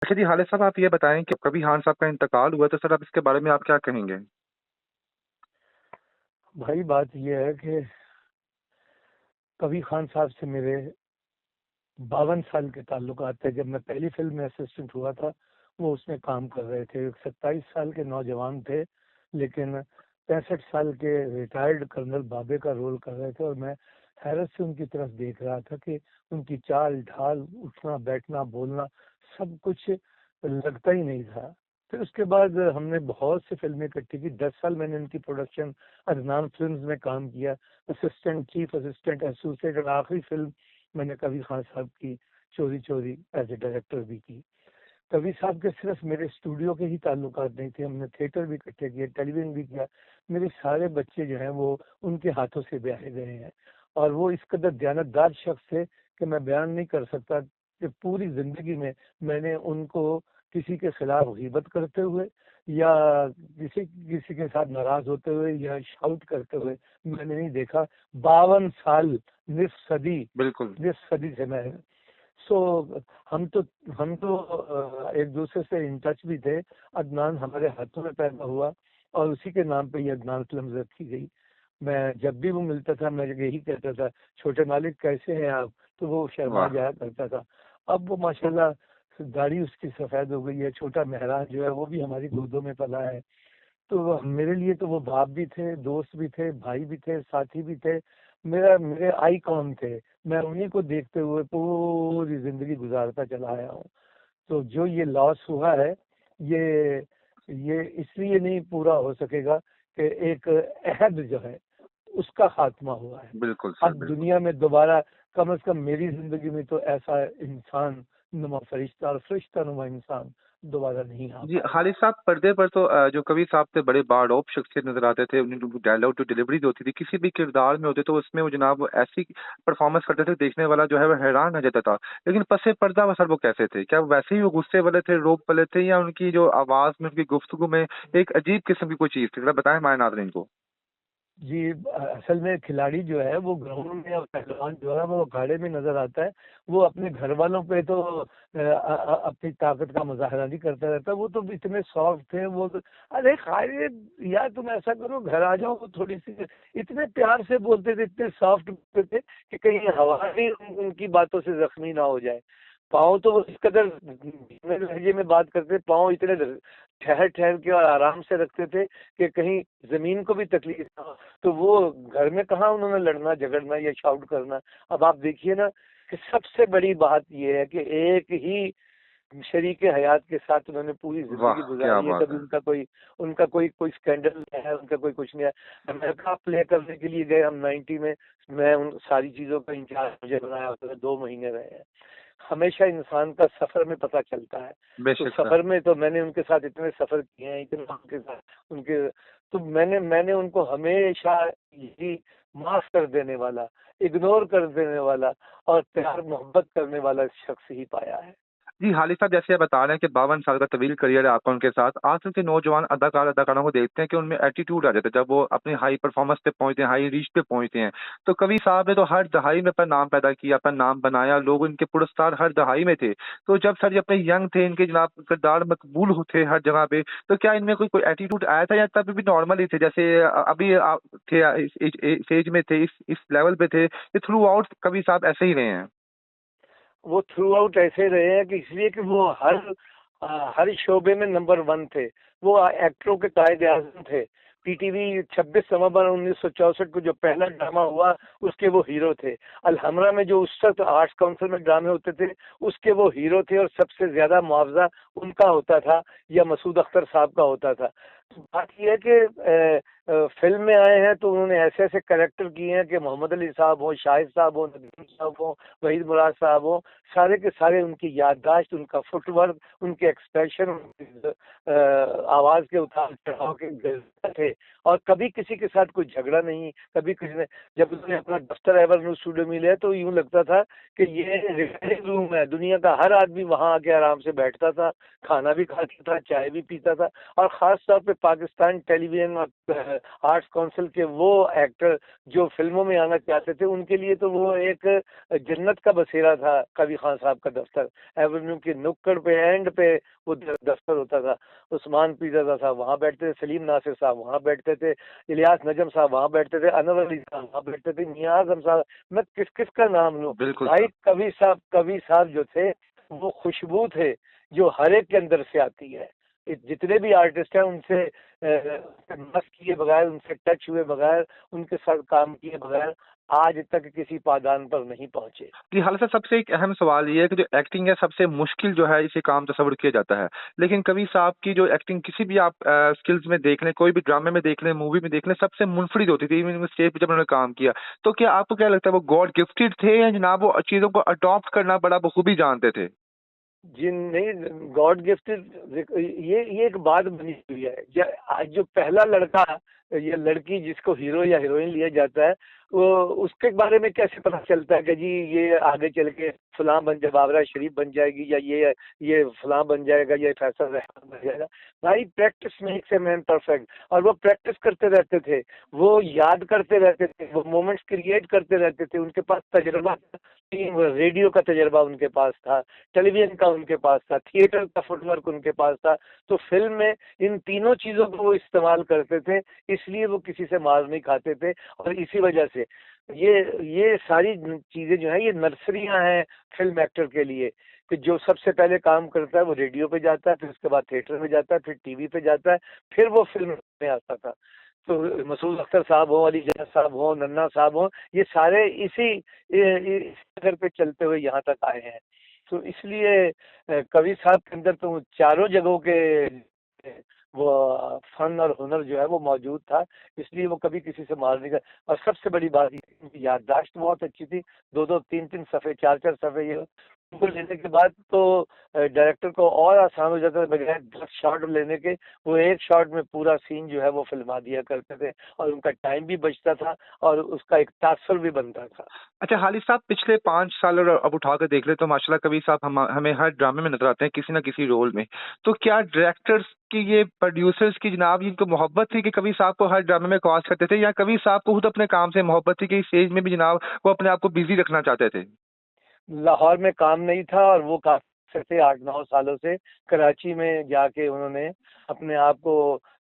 अच्छा जी, हालिद साहब आप ये बताएं कि कभी खान साहब का इंतकाल हुआ तो सर आप इसके बारे में आप क्या कहेंगे? भाई बात यह है कि कबीर खान साहब से मेरे 52 साल के ताल्लुकात थे। जब मैं पहली फिल्म में असिस्टेंट हुआ था वो उसमें काम कर रहे थे। 27 साल के नौजवान थे, लेकिन 65 साल के रिटायर्ड कर्नल बाबे का रोल कर रहे थे और मैं हैरत से उनकी तरफ देख रहा था कि उनकी चाल ढाल, उठना बैठना बोलना सब कुछ लगता ही नहीं था। फिर उसके बाद हमने बहुत सी फिल्में इकट्ठी की। 10 साल मैंने उनकी प्रोडक्शन अदनान फिल्म्स में काम किया, असिस्टेंट, चीफ असिस्टेंट, एसोसिएट, और आखिरी फिल्म मैंने कबीर खान साहब की चोरी चोरी एज ए डायरेक्टर भी की। कबीर साहब के सिर्फ मेरे स्टूडियो के ही ताल्लुकात नहीं थे, हमने थिएटर भी इकट्ठे किए, टेलीविजन भी किया। मेरे सारे बच्चे जो हैं वो उनके हाथों से ब्याहे गए हैं और वो इस कदर दयानतदार शख्स थे कि मैं बयान नहीं कर सकता कि पूरी जिंदगी में मैंने उनको किसी के खिलाफ गीबत करते हुए या किसी किसी के साथ नाराज होते हुए या शाउट करते हुए मैंने नहीं देखा। 52 साल, निस्फ सदी, बिल्कुल। निस्फ सदी से मैं सो हम तो एक दूसरे से इन टच भी थे। अदनान हमारे हाथों में पैदा हुआ और उसी के नाम पे ये अदनान फिल्म रखी गई। मैं जब भी वो मिलता था मैं यही कहता था, छोटे मालिक कैसे हैं आप, तो वो शर्मा वाह। जाया करता था। अब वो माशाल्लाह दाढ़ी उसकी सफेद हो गई है। छोटा मेहरान जो है वो भी हमारी गोदों में पला है। तो मेरे लिए तो वो बाप भी थे, दोस्त भी थे, भाई भी थे, साथी भी थे। मेरे आइकॉन थे। मैं उन्हीं को देखते हुए पूरी जिंदगी गुजारता चला आया हूँ। तो जो ये लॉस हुआ है, ये ये इसलिए नहीं पूरा हो सकेगा कि एक अहद जो है उसका खात्मा हुआ है। बिल्कुल सर, अब बिल्कुल। दुनिया में दोबारा कम से कम मेरी जिंदगी में तो ऐसा इंसान नुमा फरिश्ता और फरिश्ता नुमा इंसान दोबारा नहीं आ जी, पाएगा। खालिद साहब पर्दे पर तो जो कवि साहब थे बड़े बारडौर शख्सियत नजर आते थे। उनकी डायलॉग जो डिलीवरी जो होती थी किसी भी किरदार में होते तो उसमें वो जनाब वो ऐसी परफॉर्मेंस करते थे, देखने वाला जो है वो हैरान रह जाता था। लेकिन पसे पर्दा वो सर वो कैसे थे? क्या वो वैसे ही वो गुस्से वाले थे, रोब वाले थे, या उनकी जो आवाज में, उनकी गुफ्तगू में एक अजीब किस्म की कोई चीज थी? जरा बताएं हमारे नाज़रीन को। जी, असल में खिलाड़ी जो है वो ग्राउंड में और पहलवान जो है वो अखाड़े में नजर आता है। वो अपने घर वालों पे तो अपनी ताकत का मुजाहरा नहीं करता रहता। वो तो इतने सॉफ्ट थे। वो तो अरे खालिद यार तुम ऐसा करो, घर आ जाओ, वो थोड़ी सी इतने प्यार से बोलते थे, इतने सॉफ्ट बोलते थे कि कहीं हवा भी उनकी बातों से जख्मी ना हो जाए। पाँव तो वो इस कदर धीमे लहजे में बात करते, पाँव इतने ठहर ठहर के और आराम से रखते थे कि कहीं जमीन को भी तकलीफ ना हो। तो वो घर में कहाँ उन्होंने लड़ना झगड़ना या शाउट करना। अब आप देखिए ना कि सबसे बड़ी बात यह है कि एक ही शरीक हयात के साथ उन्होंने पूरी वाह, जिंदगी क्या गुजारी है। बात कभी है। उनका कोई कोई स्कैंडल नहीं है, उनका कोई कुछ नहीं है। अमेरिका प्ले करने के लिए गए हम 90 में। मैं उन सारी चीजों का इंचार्ज मुझे बनाया होता था, 2 महीने रहे हैं। हमेशा इंसान का सफर में पता चलता है। तो बेशक सर। सफर में तो मैंने उनके साथ इतने सफर किए हैं, इतने उनके साथ उनके, तो मैंने उनको हमेशा यही माफ कर देने वाला, इग्नोर कर देने वाला और प्यार मोहब्बत करने वाला शख्स ही पाया है। जी, हालिद साहब जैसे आप बता रहे हैं कि 52 साल का तवील करियर है आपका उनके साथ। आजकल के नौजवान अदाकार अदाकारों को देखते हैं कि उनमें एटीट्यूड आ जाता है जब वो अपनी हाई परफॉर्मेंस पे पहुंचते हैं, हाई रीच पे पहुंचते हैं। तो कवि साहब ने तो हर दहाई में अपना नाम पैदा किया, अपना नाम बनाया, लोग इनके पुरस्कार हर दहाई में थे। तो जब सर ये अपने यंग थे, इनके जनाब किरदार मकबूल थे हर जगह पे, तो क्या इनमें कोई कोई एटीट्यूड आया था या तब भी नॉर्मल ही थे? जैसे अभी आप थे इस एज में थे, इस लेवल पे थे, ये थ्रू आउट कवि साहब ऐसे ही रहे हैं? वो थ्रू आउट ऐसे रहे हैं कि इसलिए कि वो हर शोबे में नंबर 1 थे। वो एक्टरों के कायदे आजम थे। पीटीवी 26 नवंबर 1964 को जो पहला ड्रामा हुआ उसके वो हीरो थे। अलहमरा में जो उस वक्त आर्ट्स काउंसिल में ड्रामे होते थे उसके वो हीरो थे और सबसे ज्यादा मुआवजा उनका होता था या मसूद अख्तर साहब का होता था। तो बात यह है कि फिल्म में आए हैं तो उन्होंने ऐसे ऐसे कैरेक्टर किए हैं कि मोहम्मद अली साहब हो, शाहिद साहब हो, नदीम साहब हो, वहीद मुराद साहब हो, सारे के सारे उनकी याददाश्त, उनका फुटवर्क, उनके एक्सप्रेशन, आवाज के उतार चढ़ाव के जज्बा थे। और कभी किसी के साथ कोई झगड़ा नहीं, कभी किसी ने, जब उन्होंने अपना दफ्तर एवर स्टूडियो में लिया तो यूं लगता था कि ये रिकॉर्डिंग रूम है। दुनिया का हर आदमी वहां आके आराम से बैठता था, खाना भी खाता था, चाय भी पीता था। और खास तौर पे पाकिस्तान टेलीविजन और आर्ट्स काउंसिल के वो एक्टर जो फिल्मों में आना चाहते थे, उनके लिए तो वो एक जन्नत का बसेरा था। कबीर खान साहब का दफ्तर एवेन्यू की नुक्कड़ पे एंड पे वो दफ्तर होता था। उस्मान पीरज़ा साहब वहाँ बैठते थे, सलीम नासिर साहब वहाँ बैठते थे, इलियास नजम साहब वहाँ बैठते थे, अनवर अली साहब वहाँ बैठते थे, मियां आजम साहब, मैं किस किस का नाम लूं बिल्कुल भाई। सर। कवि साहब जो थे वो खुशबू थे जो हर एक के अंदर से आती है। जितने भी आर्टिस्ट हैं उनसे मस किए बगैर, उनसे टच हुए बगैर, उनके साथ काम किए बगैर आज तक किसी पायदान पर नहीं पहुंचे। जी हालांकि सबसे एक अहम सवाल ये है कि जो एक्टिंग है सबसे मुश्किल जो है इसे काम तस्वर किया जाता है, लेकिन कबीर साहब की जो एक्टिंग किसी भी आप स्किल्स में देख लें, कोई भी ड्रामे में देख लें, मूवी में देख लें, सबसे मुनफरिद होती थी। इवन स्टेज पे जब उन्होंने काम किया, तो क्या आपको क्या लगता है वो गॉड गिफ्टेड थे या जनाब वो चीजों को अडॉप्ट करना बड़ा बखूबी जानते थे? जी नहीं, गॉड गिफ्टेड ये एक बात बनी हुई है। आज जो पहला लड़का या लड़की जिसको हीरो या हीरोइन लिया जाता है, वो उसके बारे में कैसे पता चलता है कि जी ये आगे चल के फलां बन जाए, बाबरा शरीफ बन जाएगी, या ये फलां बन जाएगा, ये फैसल रहमान बन जाएगा। भाई practice makes a man perfect. और वो प्रैक्टिस करते रहते थे, वो याद करते रहते थे, वो मोमेंट्स क्रिएट करते रहते थे। उनके पास तजर्बा था, रेडियो का तजर्बा उनके पास था, टेलीविजन का उनके पास था, थिएटर का फुटवर्क उनके पास था। तो फिल्म में इन तीनों चीजों को वो इस्तेमाल करते थे, इसलिए वो किसी से मार नहीं खाते थे। और इसी वजह से ये सारी चीजें जो है ये नर्सरियां हैं फिल्म एक्टर के लिए, कि जो सबसे पहले काम करता है वो रेडियो पे जाता है, फिर उसके बाद थिएटर में जाता है, फिर टीवी पे जाता है, फिर वो फिल्म में आता था। तो मसूद अख्तर साहब हो, अली जन्नत साहब हो, नन्ना साहब हो, ये सारे इस नगर पे चलते हुए यहाँ तक आए हैं। तो इसलिए कवि साहब के अंदर तो चारों जगहों के वो फन और हुनर जो है वो मौजूद था, इसलिए वो कभी किसी से मार नहीं गए। और सबसे बड़ी बात ये, उनकी याददाश्त बहुत अच्छी थी। दो दो तीन तीन सफ़े, चार चार सफ़े ये उनको लेने के बाद तो डायरेक्टर को और आसान हो जाता था। बगैर 10 शॉट लेने के वो एक शॉट में पूरा सीन जो है वो फिल्मा दिया करते थे, और उनका टाइम भी बचता था और उसका एक तासुर भी बनता था। अच्छा हालिद साहब, पिछले 5 साल और अब उठा कर देख ले तो माशाल्लाह कबीर साहब हमें हर ड्रामे में नजर आते हैं किसी ना किसी रोल में। तो क्या डायरेक्टर्स की, ये प्रोड्यूसर्स की जनाब इनको मोहब्बत थी कि कबीर साहब को हर ड्रामे में कास्ट करते थे, या कबीर साहब को खुद अपने काम से मोहब्बत थी कि इस स्टेज में भी जनाब वो अपने आप को बिजी रखना चाहते थे? लाहौर में काम नहीं था और वो काफी से 8-9 सालों से कराची में जाके उन्होंने अपने आप को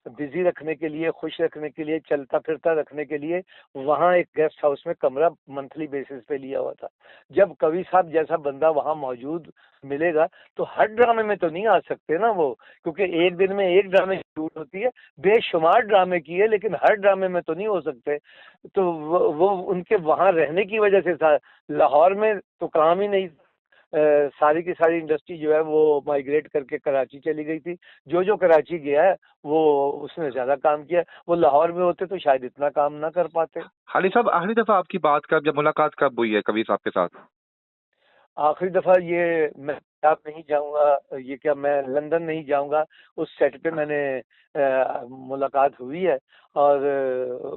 बिजी रखने के लिए, खुश रखने के लिए, चलता फिरता रखने के लिए वहाँ एक गेस्ट हाउस में कमरा मंथली बेसिस पे लिया हुआ था। जब कवि साहब जैसा बंदा वहाँ मौजूद मिलेगा तो हर ड्रामे में तो नहीं आ सकते ना वो, क्योंकि एक दिन में एक ड्रामे की शूट होती है, बेशुमार ड्रामे की है, लेकिन हर ड्रामे में तो नहीं हो सकते। तो वो उनके वहाँ रहने की वजह से था। लाहौर में तो काम ही नहीं, सारी की सारी इंडस्ट्री जो है वो माइग्रेट करके कराची चली गई थी। जो जो कराची गया है वो उसने ज्यादा काम किया, वो लाहौर में होते तो शायद इतना काम ना कर पाते। हालिद साहब, आखिरी दफा आपकी बात कब, जब मुलाकात कब हुई है कबीर साहब के साथ? आखिरी दफा ये मैं पंजाब नहीं जाऊंगा, ये क्या मैं लंदन नहीं जाऊंगा, उस सेट पे मैंने मुलाकात हुई है। और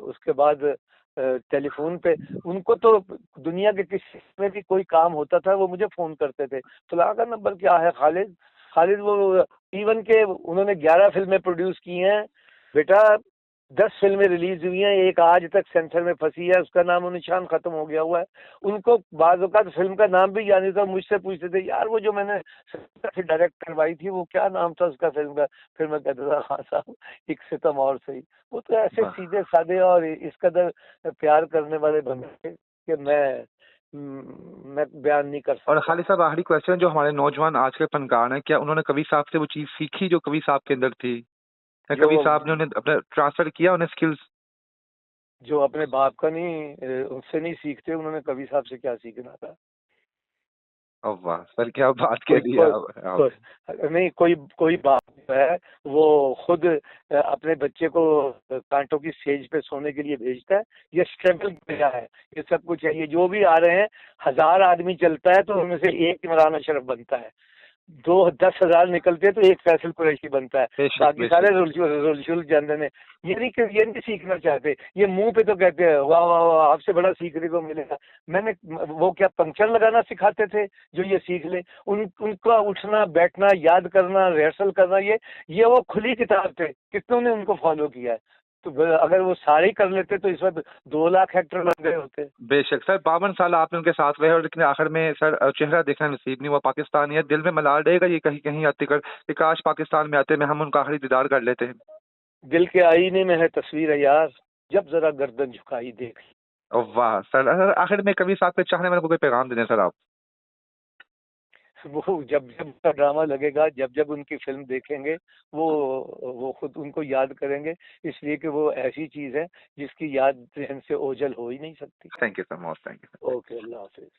उसके बाद टेलीफोन पे उनको तो दुनिया के किसी में भी कोई काम होता था वो मुझे फोन करते थे, फलां का नंबर क्या है खालिद। खालिद वो इवन के उन्होंने 11 फिल्में प्रोड्यूस की हैं बेटा, 10 फिल्में रिलीज हुई हैं, एक आज तक सेंसर में फंसी है, उसका नाम और निशान खत्म हो गया हुआ है। उनको बाज़ औक़ात फिल्म का नाम भी याद नहीं था, मुझसे पूछते थे यार वो जो मैंने से डायरेक्ट करवाई थी वो क्या नाम था उसका फिल्म का। फिर मैं कहता था हाँ साहब एक सितम और सही। वो तो ऐसे वाह। सीधे साधे और इस कदर प्यार करने वाले बंदे थे कि मैं बयान नहीं कर और सकता। खालिद साहब, आखिरी क्वेश्चन, जो हमारे नौजवान आज के फनकार हैं, क्या उन्होंने कबीर साहब से वो चीज सीखी जो कबीर साहब के अंदर थी, या जो कबीर साहब ने उन्हें अपना ट्रांसफर किया उन्हें स्किल्स? जो अपने बाप का नहीं उनसे नहीं सीखते, उन्होंने कवि साहब से क्या सीखना था। वाह सर, क्या बात कह कोई दी है कोई आप। कोई नहीं, कोई बाप जो है वो खुद अपने बच्चे को कांटों की सेज पे सोने के लिए भेजता है, ये स्ट्रगल किया है, ये सब कुछ है। ये जो भी आ रहे हैं 1000 आदमी चलता है तो उनमें से एक इमरान अशरफ बनता है। 10,000 निकलते हैं तो एक फैसल कुरैशी बनता है, बेशक बाकी सारे बेशक। रुल जानते हैं। ये नहीं सीखना चाहते, ये मुंह पे तो कहते हैं वाह वाह वाह आपसे बड़ा सीखने को मिलेगा। मैंने वो क्या पंक्चर लगाना सिखाते थे जो ये सीख ले, उनका उठना बैठना याद करना रिहर्सल करना, ये वो खुली किताब थे, कितनों ने उनको फॉलो किया है। तो अगर वो सारे ही कर लेते तो इस वक्त 2 लाख एक्टर बन गए होते। बेशक सर, 52 साल आपने उनके साथ रहे और लेकिन आखिर में सर चेहरा देखना नसीब नहीं हुआ। पाकिस्तानी है, दिल में मलाल रहेगा ये कहीं कहीं आती कर कि काश पाकिस्तान में आते में हम उनका आखिरी दीदार कर लेते हैं। दिल के आईने में है तस्वीर है यार, जब जरा गर्दन झुकाई देख। वाह सर, आखिर में कभी साथ पे चाहने वाले को कोई पैगाम दे दें सर आप। वो जब जब उनका ड्रामा लगेगा, जब जब उनकी फिल्म देखेंगे, वो खुद उनको याद करेंगे, इसलिए कि वो ऐसी चीज है जिसकी याद जहन से ओझल हो ही नहीं सकती। Thank you sir, most thank you. Okay, Allah Hafiz.